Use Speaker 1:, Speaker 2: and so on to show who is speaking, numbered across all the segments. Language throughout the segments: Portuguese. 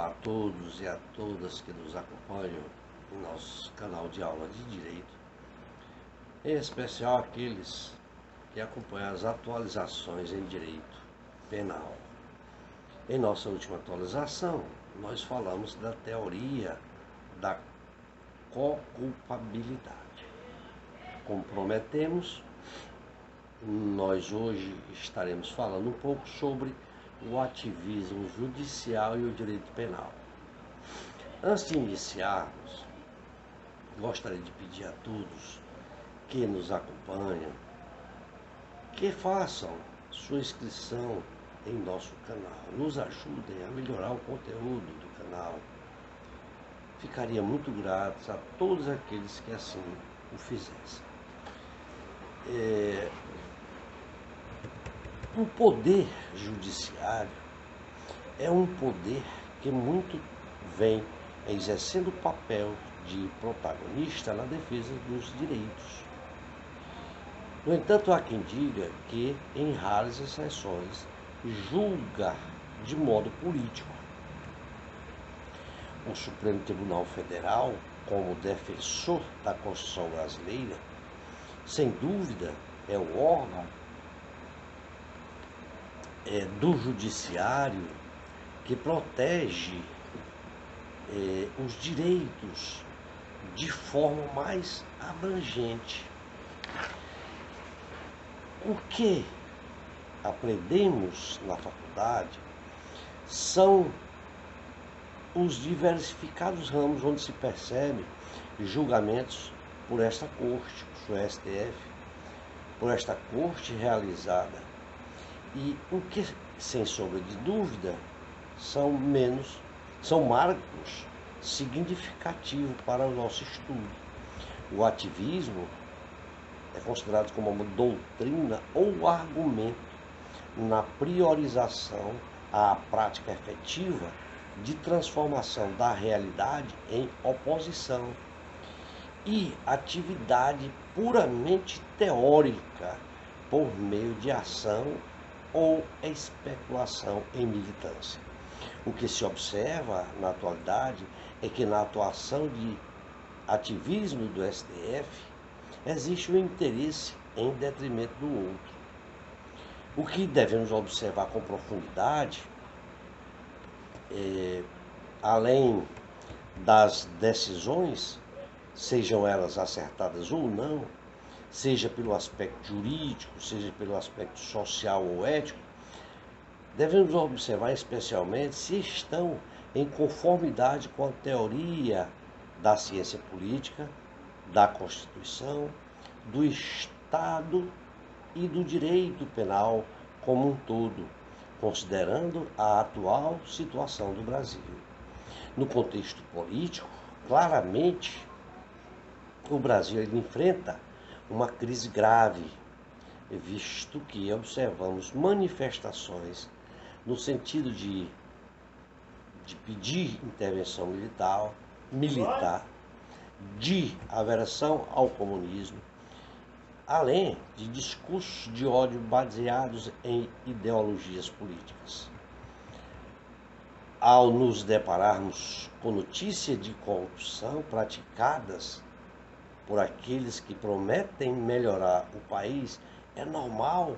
Speaker 1: Olá a todos e a todas que nos acompanham em nosso canal de aula de Direito, em especial aqueles que acompanham as atualizações em Direito Penal. Em nossa última atualização, nós falamos da teoria da co-culpabilidade. Como prometemos, nós hoje estaremos falando um pouco sobre o ativismo judicial e o direito penal. Antes de iniciarmos, gostaria de pedir a todos que nos acompanham que façam sua inscrição em nosso canal, nos ajudem a melhorar o conteúdo do canal. Ficaria muito grato a todos aqueles que assim o fizessem. O poder judiciário é um poder que muito vem exercendo o papel de protagonista na defesa dos direitos. No entanto, há quem diga que, em raras exceções, julga de modo político. O Supremo Tribunal Federal, como defensor da Constituição brasileira, sem dúvida é o órgão do judiciário que protege os direitos de forma mais abrangente. O que aprendemos na faculdade são os diversificados ramos onde se percebe julgamentos por esta corte, o STF, por esta corte realizada. E o que, sem sombra de dúvida, são marcos significativos para o nosso estudo. O ativismo é considerado como uma doutrina ou argumento na priorização à prática efetiva de transformação da realidade em oposição e atividade puramente teórica por meio de ação ou especulação em militância. O que se observa na atualidade é que na atuação de ativismo do STF existe um interesse em detrimento do outro. O que devemos observar com profundidade, além das decisões, sejam elas acertadas ou não, seja pelo aspecto jurídico, seja pelo aspecto social ou ético, devemos observar especialmente se estão em conformidade com a teoria da ciência política, da Constituição, do Estado e do direito penal como um todo, considerando a atual situação do Brasil. No contexto político, claramente, o Brasil enfrenta uma crise grave, visto que observamos manifestações no sentido de pedir intervenção militar, de aversão ao comunismo, além de discursos de ódio baseados em ideologias políticas. Ao nos depararmos com notícias de corrupção praticadas por aqueles que prometem melhorar o país, é normal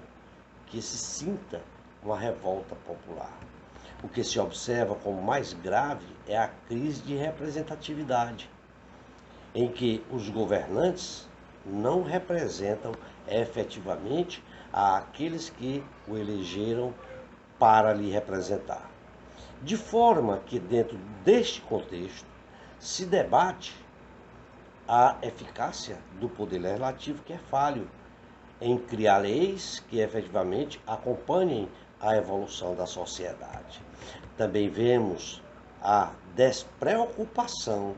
Speaker 1: que se sinta uma revolta popular. O que se observa como mais grave é a crise de representatividade, em que os governantes não representam efetivamente aqueles que o elegeram para lhe representar. De forma que, dentro deste contexto, se debate a eficácia do poder legislativo, que é falho em criar leis que efetivamente acompanhem a evolução da sociedade. Também vemos a despreocupação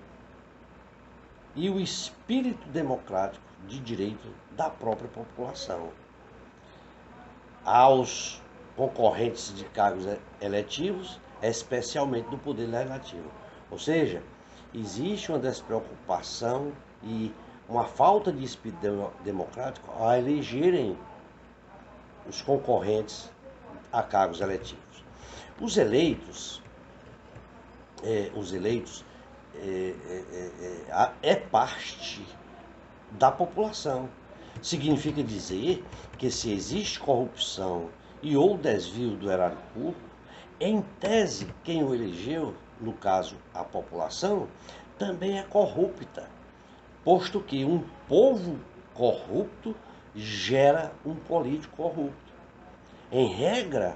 Speaker 1: e o espírito democrático de direito da própria população. Aos concorrentes de cargos eletivos, especialmente do poder legislativo. Ou seja, existe uma despreocupação e uma falta de espírito democrático ao elegerem os concorrentes a cargos eletivos. Os eleitos os eleitos, é parte da população. Significa dizer que se existe corrupção e ou desvio do erário público, em tese, quem o elegeu, no caso a população, também é corrupta, posto que um povo corrupto gera um político corrupto. Em regra,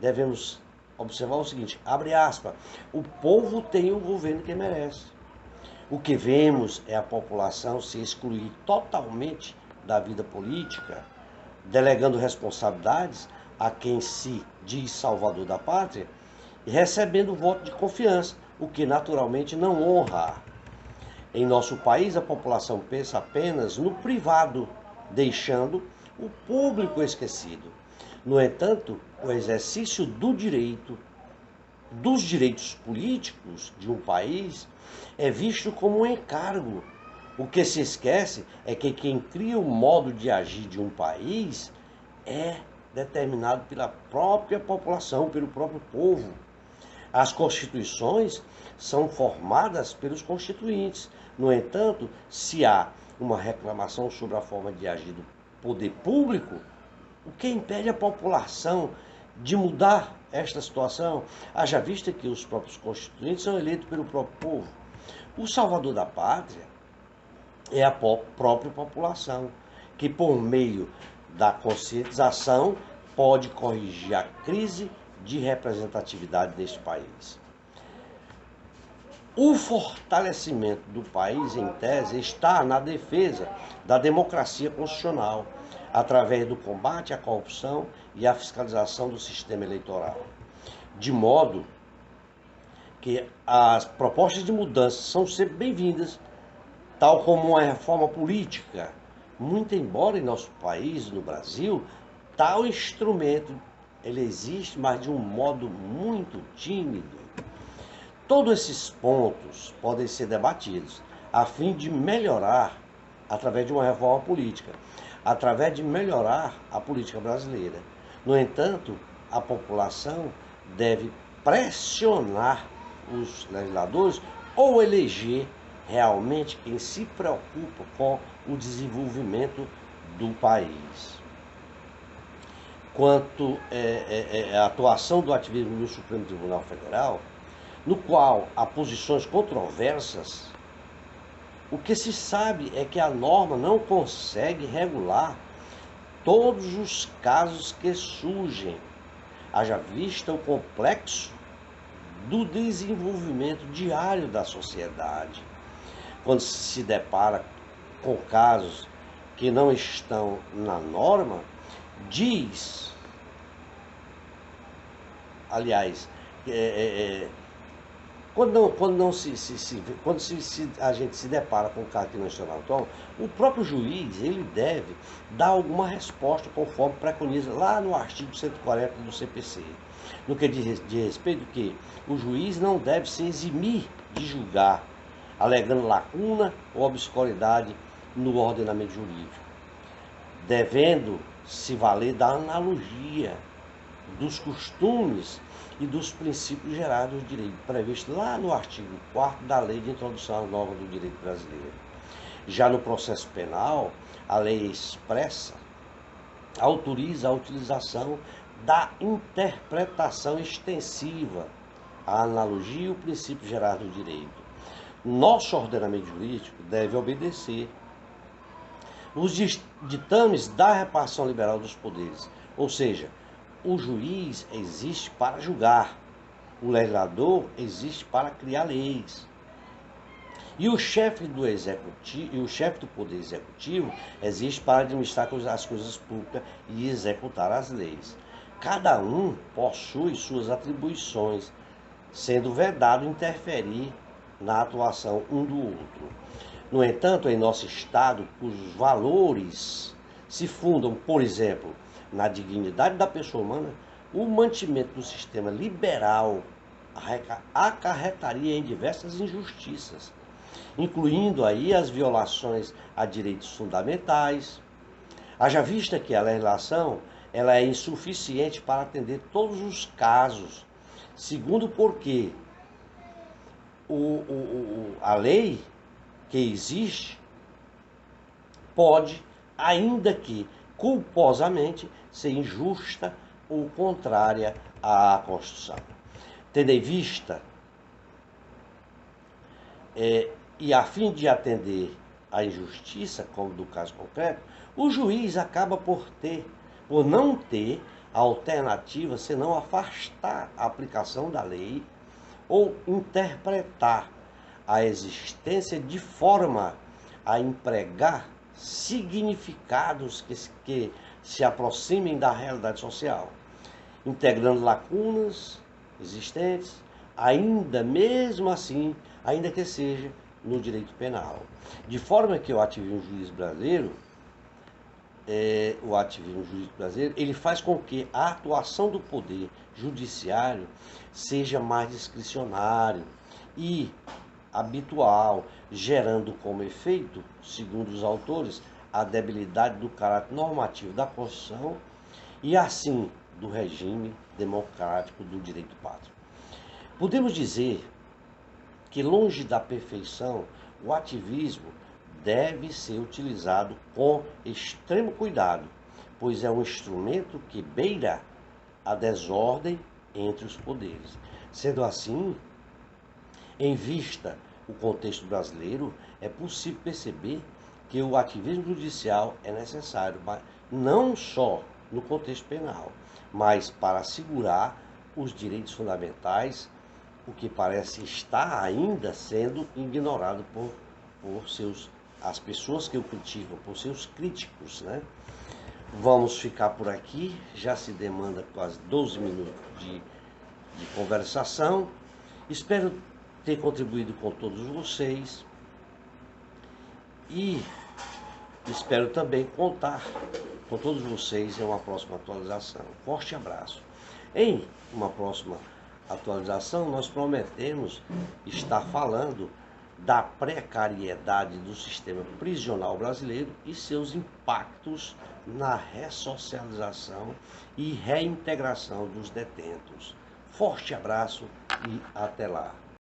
Speaker 1: devemos observar o seguinte, abre aspas, o povo tem o governo que merece. O que vemos é a população se excluir totalmente da vida política, delegando responsabilidades a quem se diz salvador da pátria e recebendo voto de confiança, o que naturalmente não honra. Em nosso país, a população pensa apenas no privado, deixando o público esquecido. No entanto, o exercício dos direitos políticos de um país é visto como um encargo. O que se esquece é que quem cria o modo de agir de um país é determinado pela própria população, pelo próprio povo. As constituições são formadas pelos constituintes. No entanto, se há uma reclamação sobre a forma de agir do poder público, o que impede a população de mudar esta situação? Haja vista que os próprios constituintes são eleitos pelo próprio povo. O salvador da pátria é a própria população, que por meio da conscientização pode corrigir a crise de representatividade deste país. O fortalecimento do país, em tese, está na defesa da democracia constitucional, através do combate à corrupção e à fiscalização do sistema eleitoral. De modo que as propostas de mudança são sempre bem-vindas, tal como uma reforma política. Muito embora em nosso país, no Brasil, tal instrumento ele existe, mas de um modo muito tímido. Todos esses pontos podem ser debatidos a fim de melhorar, através de uma reforma política, através de melhorar a política brasileira. No entanto, a população deve pressionar os legisladores ou eleger realmente quem se preocupa com o desenvolvimento do país. Quanto à atuação do ativismo no Supremo Tribunal Federal, no qual há posições controversas, o que se sabe é que a norma não consegue regular todos os casos que surgem, haja vista o complexo do desenvolvimento diário da sociedade. Quando se depara com casos que não estão na norma, quando a gente se depara com um caso que não está na norma, o próprio juiz ele deve dar alguma resposta conforme preconiza lá no artigo 140 do CPC. No que diz respeito que o juiz não deve se eximir de julgar, alegando lacuna ou obscuridade no ordenamento jurídico, devendo se valer da analogia, dos costumes e dos princípios gerais do direito, previsto lá no artigo 4º da Lei de Introdução à Norma do Direito Brasileiro. Já no processo penal, a lei expressa autoriza a utilização da interpretação extensiva, a analogia e o princípio geral do direito. Nosso ordenamento jurídico deve obedecer os ditames da repartição liberal dos poderes, ou seja, o juiz existe para julgar, o legislador existe para criar leis. E o chefe do Poder Executivo existe para administrar as coisas públicas e executar as leis. Cada um possui suas atribuições, sendo vedado interferir na atuação um do outro. No entanto, em nosso Estado, cujos valores se fundam, por exemplo, na dignidade da pessoa humana, o mantimento do sistema liberal acarretaria em diversas injustiças, incluindo aí as violações a direitos fundamentais. Haja vista que a legislação ela é insuficiente para atender todos os casos, segundo porque a lei que existe pode, ainda que culposamente, ser injusta ou contrária à Constituição. Tendo em vista, e a fim de atender à injustiça, como do caso concreto, o juiz acaba por não ter alternativa senão afastar a aplicação da lei ou interpretar a existência de forma a empregar significados que se aproximem da realidade social, integrando lacunas existentes, ainda mesmo assim, ainda que seja no direito penal. De forma que o ativismo jurídico brasileiro, ele faz com que a atuação do poder judiciário seja mais discricionário e habitual, gerando como efeito, segundo os autores, a debilidade do caráter normativo da Constituição e assim do regime democrático do direito pátrio. Podemos dizer que, longe da perfeição, o ativismo deve ser utilizado com extremo cuidado, pois é um instrumento que beira a desordem entre os poderes. Sendo assim, em vista o contexto brasileiro, é possível perceber que o ativismo judicial é necessário, mas não só no contexto penal, mas para assegurar os direitos fundamentais, o que parece estar ainda sendo ignorado por as pessoas que o criticam, por seus críticos, né? Vamos ficar por aqui, já se demanda quase 12 minutos de conversação. Espero ter contribuído com todos vocês e espero também contar com todos vocês em uma próxima atualização. Forte abraço. Em uma próxima atualização, nós prometemos estar falando da precariedade do sistema prisional brasileiro e seus impactos na ressocialização e reintegração dos detentos. Forte abraço e até lá.